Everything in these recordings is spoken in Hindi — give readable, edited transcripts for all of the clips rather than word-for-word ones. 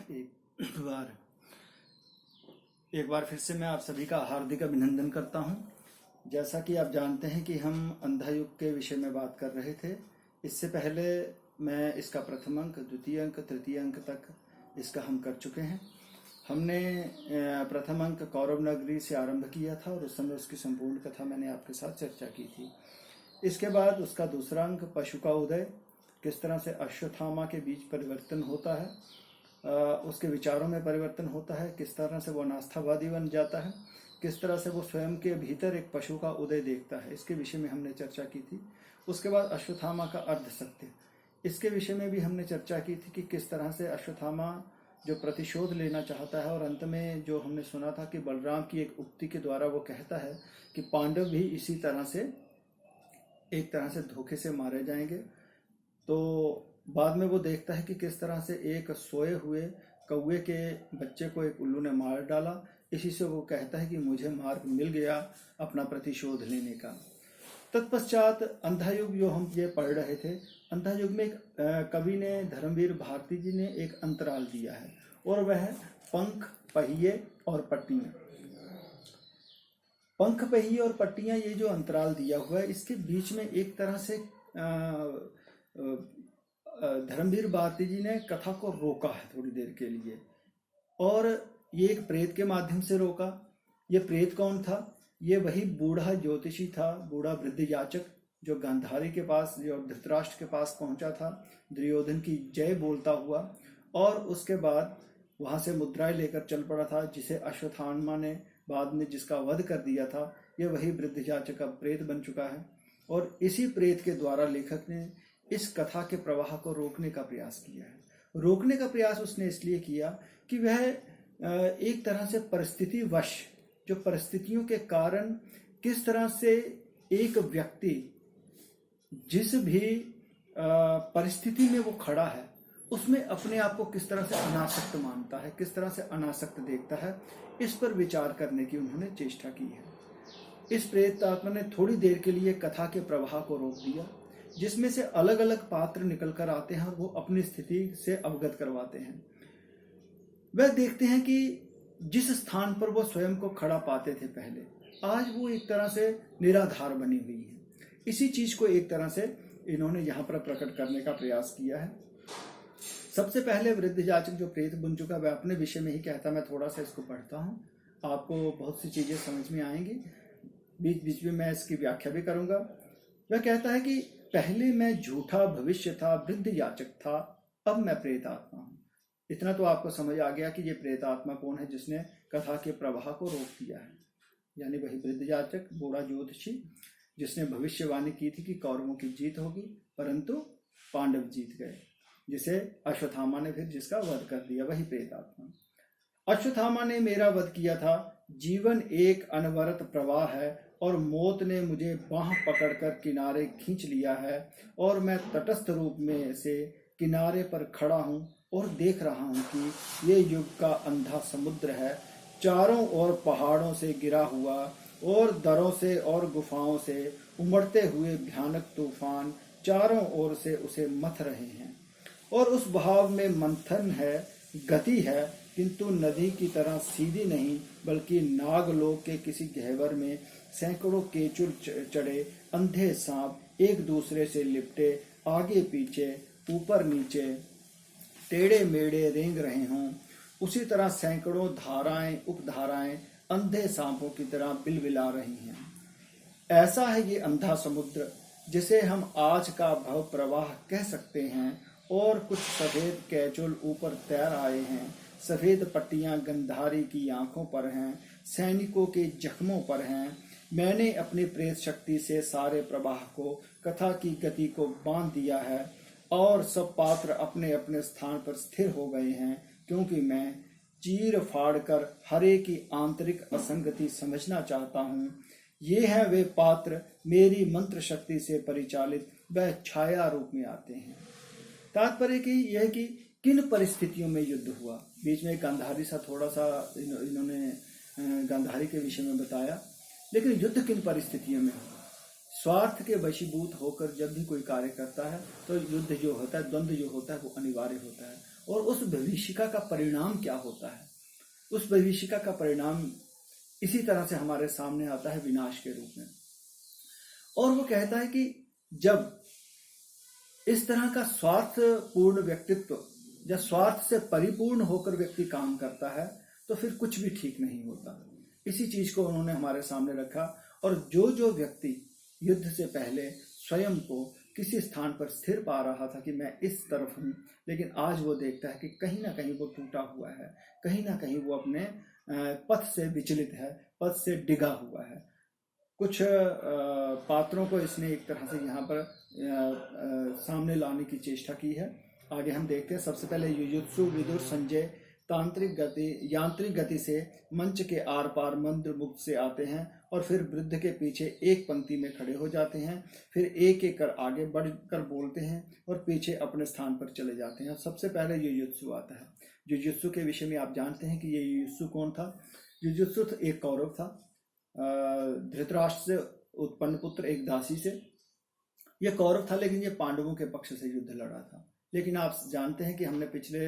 बार एक बार फिर से मैं आप सभी का हार्दिक अभिनंदन करता हूं। जैसा कि आप जानते हैं कि हम अंधा युग के विषय में बात कर रहे थे। इससे पहले मैं इसका प्रथम अंक, द्वितीय अंक, तृतीय अंक तक इसका हम कर चुके हैं। हमने प्रथम अंक कौरव नगरी से आरंभ किया था और उस समय उसकी संपूर्ण कथा मैंने आपके साथ चर्चा की थी। इसके बाद उसका दूसरा अंक पशु का उदय, किस तरह से अश्वत्थामा के बीच परिवर्तन होता है, उसके विचारों में परिवर्तन होता है, किस तरह से वो नास्तावादी बन जाता है, किस तरह से वो स्वयं के भीतर एक पशु का उदय देखता है, इसके विषय में हमने चर्चा की थी। उसके बाद अश्वत्थामा का अर्ध सत्य, इसके विषय में भी हमने चर्चा की थी कि किस तरह से अश्वत्थामा जो प्रतिशोध लेना चाहता है और अंत में जो हमने सुना था कि बलराम की एक उक्ति के द्वारा वो कहता है कि पांडव भी इसी तरह से एक तरह से धोखे से मारे जाएंगे। तो बाद में वो देखता है कि किस तरह से एक सोए हुए कौवे के बच्चे को एक उल्लू ने मार डाला। इसी से वो कहता है कि मुझे मार्ग मिल गया अपना प्रतिशोध लेने का। तत्पश्चात अंधा युग जो हम ये पढ़ रहे थे, अंधा युग में एक कवि ने, धर्मवीर भारती जी ने एक अंतराल दिया है और वह पंख, पहिए और पट्टियां। पंख, पहिए और पट्टियां, ये जो अंतराल दिया हुआ है, इसके बीच में एक तरह से धर्मवीर भारती जी ने कथा को रोका है थोड़ी देर के लिए, और ये एक प्रेत के माध्यम से रोका। ये प्रेत कौन था? ये वही बूढ़ा ज्योतिषी था, बूढ़ा वृद्ध याचक, जो गांधारी के पास, जो धृतराष्ट्र के पास पहुंचा था दुर्योधन की जय बोलता हुआ, और उसके बाद वहां से मुद्राएं लेकर चल पड़ा था, जिसे अश्वत्थामा ने बाद में जिसका वध कर दिया था। ये वही वृद्ध याचक अब प्रेत बन चुका है, और इसी प्रेत के द्वारा लेखक ने इस कथा के प्रवाह को रोकने का प्रयास किया है। रोकने का प्रयास उसने इसलिए किया कि वह एक तरह से परिस्थिति वश, जो परिस्थितियों के कारण किस तरह से एक व्यक्ति जिस भी परिस्थिति में वो खड़ा है उसमें अपने आप को किस तरह से अनासक्त मानता है, किस तरह से अनासक्त देखता है, इस पर विचार करने की उन्होंने चेष्टा की है। इस प्रेत आत्मा ने थोड़ी देर के लिए कथा के प्रवाह को रोक दिया, जिसमें से अलग अलग पात्र निकल कर आते हैं और वो अपनी स्थिति से अवगत करवाते हैं। वह देखते हैं कि जिस स्थान पर वो स्वयं को खड़ा पाते थे पहले, आज वो एक तरह से निराधार बनी हुई है। इसी चीज को एक तरह से इन्होंने यहाँ पर प्रकट करने का प्रयास किया है। सबसे पहले वृद्ध याचक जो प्रेत बन चुका, वह अपने विषय में ही कहता। मैं थोड़ा सा इसको पढ़ता हूँ, आपको बहुत सी चीजें समझ में आएंगी, बीच बीच में मैं इसकी व्याख्या भी करूंगा। वह कहता है कि पहले मैं झूठा भविष्य था, वृद्ध याचक था, अब मैं प्रेत आत्मा हूं। इतना तो आपको समझ आ गया कि ये प्रेत आत्मा कौन है जिसने कथा के प्रवाह को रोक दिया है। यानी वही वृद्ध याचक, बूढ़ा ज्योतिषी, जिसने भविष्यवाणी की थी कि कौरवों की जीत होगी, परंतु पांडव जीत गए, जिसे अश्वत्थामा ने फिर जिसका वध कर दिया, वही प्रेत आत्मा। अश्वत्थामा ने मेरा वध किया था, जीवन एक अनवरत प्रवाह है और मौत ने मुझे बांह पकड़कर किनारे खींच लिया है, और मैं तटस्थ रूप में से किनारे पर खड़ा हूं और देख रहा हूं कि ये युग का अंधा समुद्र है, चारों ओर पहाड़ों से गिरा हुआ और दरों से और गुफाओं से उमड़ते हुए भयानक तूफान चारों ओर से उसे मथ रहे हैं, और उस बहाव में मंथन है, गति है, किंतु नदी की तरह सीधी नहीं, बल्कि नागलोक के किसी गहवर में सैकड़ों केचुल चढ़े अंधे सांप एक दूसरे से लिपटे आगे पीछे, ऊपर नीचे, टेढ़े मेढ़े रेंग रहे हों, उसी तरह सैकड़ों धाराएं उपधाराएं अंधे सांपों की तरह बिलबिला रही हैं। ऐसा है ये अंधा समुद्र, जिसे हम आज का भव प्रवाह कह सकते हैं, और कुछ सफेद कैचुल ऊपर तैर आए हैं। सफेद पट्टियां गंधारी की आंखों पर हैं, सैनिकों के जख्मों पर हैं। मैंने अपनी प्रेत शक्ति से सारे प्रवाह को, कथा की गति को बांध दिया है, और सब पात्र अपने अपने स्थान पर स्थिर हो गए हैं, क्योंकि मैं चीर फाड़ कर हरे की आंतरिक असंगति समझना चाहता हूँ। ये है वे पात्र मेरी मंत्र शक्ति से परिचालित वह छाया रूप में आते हैं। तात्पर्य की यह कि किन परिस्थितियों में युद्ध हुआ। बीच में गांधारी सा थोड़ा सा इन्होंने गांधारी के विषय में बताया, लेकिन युद्ध किन परिस्थितियों में हुआ। स्वार्थ के वशीभूत होकर जब भी कोई कार्य करता है तो युद्ध जो होता है, द्वंद्व जो होता है, वो अनिवार्य होता है। और उस विभीषिका का परिणाम क्या होता है। उस विभीषिका का परिणाम इसी तरह से हमारे सामने आता है विनाश के रूप में। और वो कहता है कि जब इस तरह का स्वार्थपूर्ण व्यक्तित्व या स्वार्थ से परिपूर्ण होकर व्यक्ति काम करता है तो फिर कुछ भी ठीक नहीं होता। इसी चीज को उन्होंने हमारे सामने रखा। और जो व्यक्ति युद्ध से पहले स्वयं को किसी स्थान पर स्थिर पा रहा था कि मैं इस तरफ हूं, लेकिन आज वो देखता है कि कहीं ना कहीं वो टूटा हुआ है, कहीं ना कहीं वो अपने पथ से विचलित है, पथ से डिगा हुआ है। कुछ पात्रों को इसने एक तरह से यहाँ पर सामने लाने की चेष्टा की है। आगे हम देखते हैं। सबसे पहले युयुत्सु विदुर संजय यांत्रिक गति से मंच के आर पार मंत्र मुक्त से आते हैं और फिर वृद्ध के पीछे एक पंक्ति में खड़े हो जाते हैं। फिर एक एक कर आगे बढ़कर बोलते हैं और पीछे अपने स्थान पर चले जाते हैं। सबसे पहले युयुत्सु आता है। युयुत्सु के विषय में आप जानते हैं कि ये युयुत्सु कौन था। युयुत्सु एक कौरव था, धृतराष्ट्र से उत्पन्न पुत्र, एक दासी से। यह कौरव था, लेकिन ये पांडवों के पक्ष से युद्ध लड़ा था। लेकिन आप जानते हैं कि हमने पिछले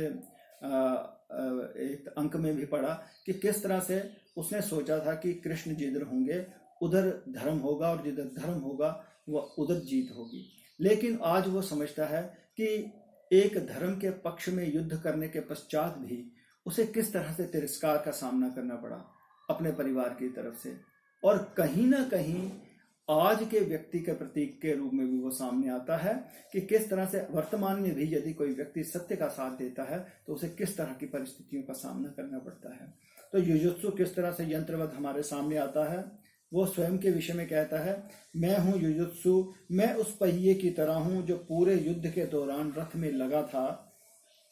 एक अंक में भी पढ़ा कि किस तरह से उसने सोचा था कि कृष्ण जिधर होंगे उधर धर्म होगा और जिधर धर्म होगा वह उधर जीत होगी। लेकिन आज वो समझता है कि एक धर्म के पक्ष में युद्ध करने के पश्चात भी उसे किस तरह से तिरस्कार का सामना करना पड़ा अपने परिवार की तरफ से। और कहीं ना कहीं आज के व्यक्ति के प्रतीक के रूप में भी वो सामने आता है कि किस तरह से वर्तमान में भी यदि कोई व्यक्ति सत्य का साथ देता है तो उसे किस तरह की परिस्थितियों का सामना करना पड़ता है। तो युयुत्सु किस तरह से यंत्रवत हमारे सामने आता है। वो स्वयं के विषय में कहता है, मैं हूं युयुत्सु, मैं उस पहिए की तरह हूं जो पूरे युद्ध के दौरान रथ में लगा था,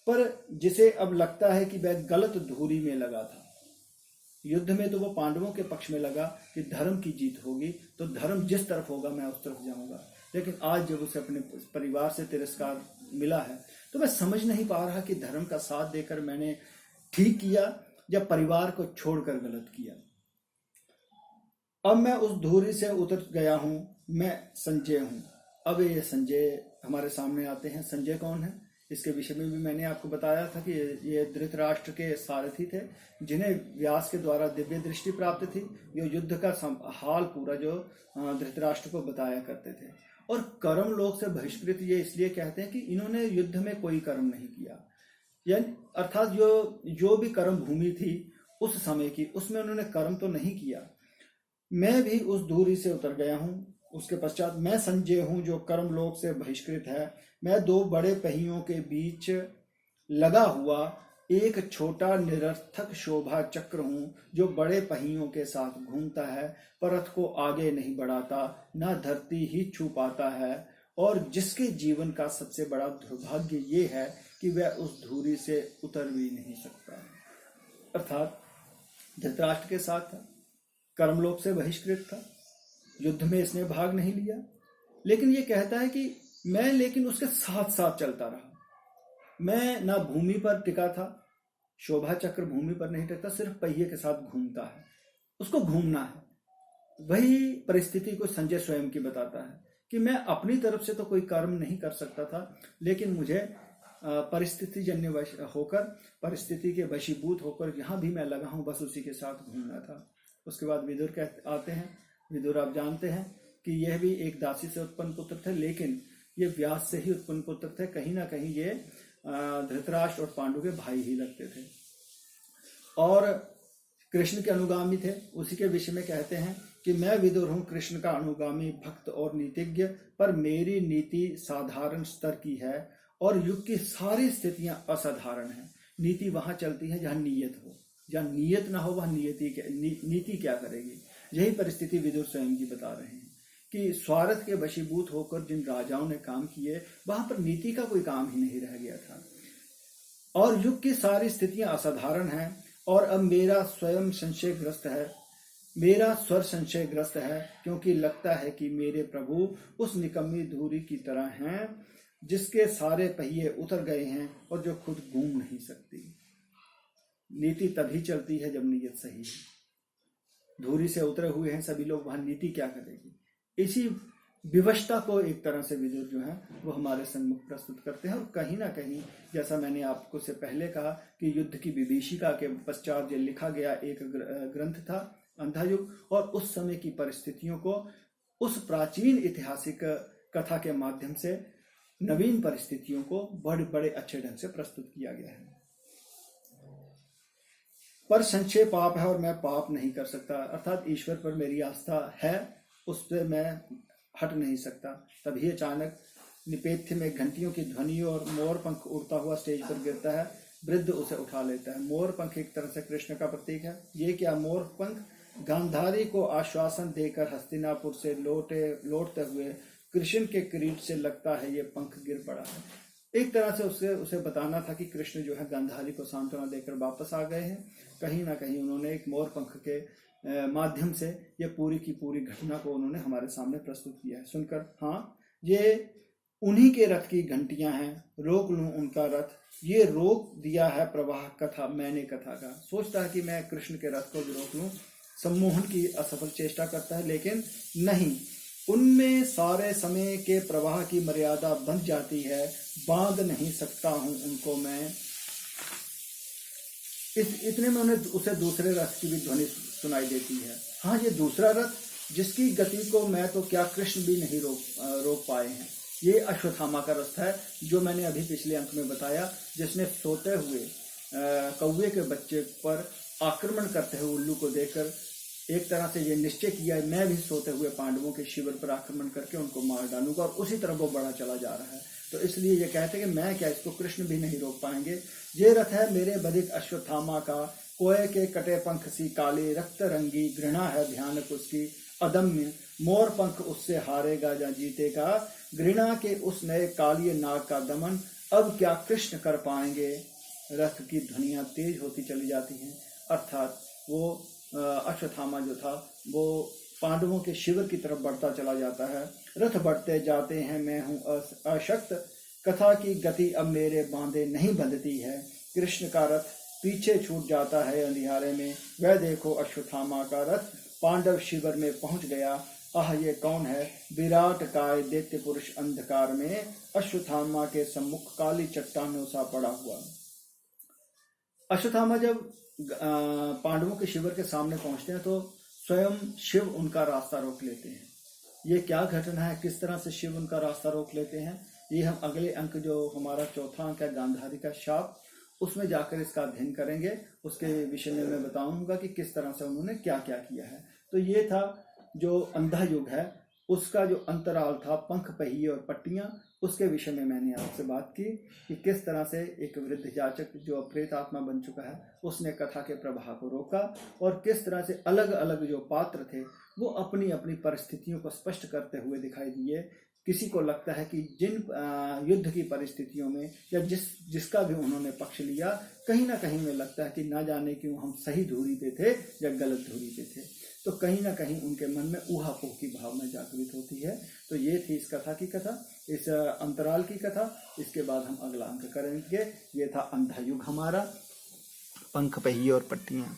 पर जिसे अब लगता है कि वह गलत धुरी में लगा था। युद्ध में तो वो पांडवों के पक्ष में लगा कि धर्म की जीत होगी, तो धर्म जिस तरफ होगा मैं उस तरफ जाऊंगा। लेकिन आज जब उसे अपने परिवार से तिरस्कार मिला है तो मैं समझ नहीं पा रहा कि धर्म का साथ देकर मैंने ठीक किया या परिवार को छोड़कर गलत किया। अब मैं उस धुरी से उतर गया हूं, मैं संजय हूं। अब ये संजय हमारे सामने आते हैं। संजय कौन है, इसके विषय में भी मैंने आपको बताया था कि ये धृतराष्ट्र के सारथी थे, जिन्हें व्यास के द्वारा दिव्य दृष्टि प्राप्त थी। ये युद्ध का हाल पूरा जो धृतराष्ट्र को बताया करते थे। और कर्म लोक से बहिष्कृत ये इसलिए कहते हैं कि इन्होंने युद्ध में कोई कर्म नहीं किया, यानी अर्थात जो भी कर्म भूमि थी उस समय की, उसमें उन्होंने कर्म तो नहीं किया। मैं भी उस दूरी से उतर गया हूं। उसके पश्चात मैं संजय हूं जो कर्म लोक से बहिष्कृत है। मैं दो बड़े पहियों के बीच लगा हुआ एक छोटा निरर्थक शोभा चक्र हूं जो बड़े पहियों के साथ घूमता है, पर रथ को आगे नहीं बढ़ाता, ना धरती ही छू पाता है, और जिसके जीवन का सबसे बड़ा दुर्भाग्य ये है कि वह उस धुरी से उतर भी नहीं सकता। अर्थात धृतराष्ट्र के साथ था, कर्मलोक से बहिष्कृत था, युद्ध में इसने भाग नहीं लिया, लेकिन ये कहता है कि मैं लेकिन उसके साथ साथ चलता रहा। मैं ना भूमि पर टिका था, शोभा चक्र भूमि पर नहीं टिकता, सिर्फ पहिए के साथ घूमता है, उसको घूमना है। वही परिस्थिति को संजय स्वयं की बताता है कि मैं अपनी तरफ से तो कोई कर्म नहीं कर सकता था, लेकिन मुझे परिस्थिति जन्य होकर, परिस्थिति के वशीभूत होकर जहां भी मैं लगा हूं बस उसी के साथ घूमना था। उसके बाद विदुर आते हैं। विदुर आप जानते हैं कि यह भी एक दासी से उत्पन्न पुत्र थे, लेकिन ये व्यास से ही उत्पन्न पुत्र थे। कहीं ना कहीं ये धृतराष्ट्र और पांडु के भाई ही लगते थे और कृष्ण के अनुगामी थे। उसी के विषय में कहते हैं कि मैं विदुर हूं, कृष्ण का अनुगामी, भक्त और नीतिज्ञ, पर मेरी नीति साधारण स्तर की है और युग की सारी स्थितियां असाधारण हैं। नीति वहां चलती है जहां नीयत हो, जहां नीयत ना हो वहां नीति क्या करेगी। यही परिस्थिति विदुर स्वयं की बता रहे हैं कि स्वार्थ के वशीभूत होकर जिन राजाओं ने काम किए वहां पर नीति का कोई काम ही नहीं रह गया था, और युग की सारी स्थितियां असाधारण हैं। और अब मेरा स्वयं संशयग्रस्त है, मेरा स्वर संशयग्रस्त है, क्योंकि लगता है कि मेरे प्रभु उस निकम्मी धुरी की तरह हैं जिसके सारे पहिए उतर गए हैं और जो खुद घूम नहीं सकती। नीति तभी चलती है जब नीयत सही है। धुरी से उतरे हुए हैं सभी लोग, वहां नीति क्या करेगी। इसी विवशता को एक तरह से विदुर जो है वो हमारे सम्मुख प्रस्तुत करते हैं। और कहीं ना कहीं जैसा मैंने आपको से पहले कहा कि युद्ध की विभीषिका के पश्चात जो लिखा गया एक ग्रंथ था अंधा युग, और उस समय की परिस्थितियों को उस प्राचीन ऐतिहासिक कथा के माध्यम से नवीन परिस्थितियों को बड़े बड़े अच्छे ढंग से प्रस्तुत किया गया है। पर संक्षेप पाप है और मैं पाप नहीं कर सकता, अर्थात ईश्वर पर मेरी आस्था है, उस पर मैं हट नहीं सकता। तभी अचानक निपेत्य में घंटियों की ध्वनि और मोर पंख उड़ता हुआ स्टेज पर गिरता है। वृद्ध उसे उठा लेता है। मोर पंख एक तरह से कृष्ण का प्रतीक है। ये क्या, मोर पंख गांधारी को आश्वासन देकर हस्तिनापुर से लौटते हुए कृष्ण के किरीट से लगता है ये पंख गिर पड़ा है। एक तरह से उसे बताना था कि कृष्ण जो है गांधारी को सांत्वना देकर वापस आ गए हैं। कहीं ना कहीं उन्होंने एक मोर पंख के माध्यम से ये पूरी की पूरी घटना को उन्होंने हमारे सामने प्रस्तुत किया है। सुनकर, हाँ, ये उन्हीं के रथ की घंटियां हैं, रोक लूं उनका रथ, ये रोक दिया है प्रवाह कथा मैंने कथा का। सोचता है कि मैं कृष्ण के रथ को भी रोक लूं, सम्मोहन की असफल चेष्टा करता है, लेकिन नहीं, उनमें सारे समय के प्रवाह की मर्यादा बंध जाती है, बांध नहीं सकता हूं उनको मैं। इतने में उन्हें उसे दूसरे रथ की भी ध्वनि सुनाई देती है। हाँ, ये दूसरा रथ जिसकी गति को मैं तो क्या कृष्ण भी नहीं रोक पाए हैं, ये अश्वत्थामा का रथ है, जो मैंने अभी पिछले अंक में बताया, जिसने सोते हुए कौवे के बच्चे पर आक्रमण करते हुए उल्लू को देखकर एक तरह से ये निश्चय किया, मैं भी सोते हुए पांडवों के शिविर पर आक्रमण करके उनको मार डालूंगा, और उसी तरह वो बढ़ा चला जा रहा है। तो इसलिए ये कहते हैं कि मैं क्या, इसको कृष्ण भी नहीं रोक पाएंगे। ये रथ है मेरे बधिक अश्वत्थामा का, कोए के कटे पंख सी काले, रक्त रंगी घृणा है भयानक उसकी अदम्य, मोर पंख उससे हारेगा या जीतेगा, घृणा के उस नए कालिए नाग का दमन अब क्या कृष्ण कर पाएंगे। रथ की ध्वनियां तेज होती चली जाती हैं, अर्थात वो अश्वत्थामा जो था वो पांडवों के शिविर की तरफ बढ़ता चला जाता है। रथ बढ़ते जाते हैं, मैं हूँ अशक्त, कथा की गति अब मेरे बांधे नहीं बंधती है। कृष्ण का रथ पीछे छूट जाता है अंधियारे में, वह देखो अश्वत्थामा का रथ पांडव शिविर में पहुंच गया। आह, ये कौन है, विराट काय दैत्य पुरुष अंधकार में, अश्वत्थामा के सम्मुख काली चट्टानों सा पड़ा हुआ। अश्वत्थामा जब पांडवों के शिविर के सामने पहुंचते हैं तो स्वयं शिव उनका रास्ता रोक लेते हैं। ये क्या घटना है, किस तरह से शिव उनका रास्ता रोक लेते हैं, ये हम अगले अंक जो हमारा चौथा अंक है गांधारी का शाप, उसमें जाकर इसका अध्ययन करेंगे। उसके विषय में मैं बताऊंगा कि किस तरह से उन्होंने क्या क्या किया है। तो ये था जो अंधा युग है, उसका जो अंतराल था, पंख पहिए और पट्टियां, उसके विषय में मैंने आपसे बात की कि किस तरह से एक वृद्ध जाचक जो प्रेत आत्मा बन चुका है, उसने कथा के प्रवाह को रोका, और किस तरह से अलग अलग जो पात्र थे वो अपनी अपनी परिस्थितियों को स्पष्ट करते हुए दिखाई दिए। किसी को लगता है कि जिन युद्ध की परिस्थितियों में या जिसका भी उन्होंने पक्ष लिया, कहीं ना कहीं में लगता है कि ना जाने क्यों हम सही धुरी पे थे या गलत धुरी पे थे। तो कहीं ना कहीं उनके मन में ऊहापोह की भावना जागृत होती है। तो ये थी इस कथा की कथा, इस अंतराल की कथा। इसके बाद हम अगला अंक करेंगे। ये था अंधा युग हमारा, पंख पहिए और पट्टियां।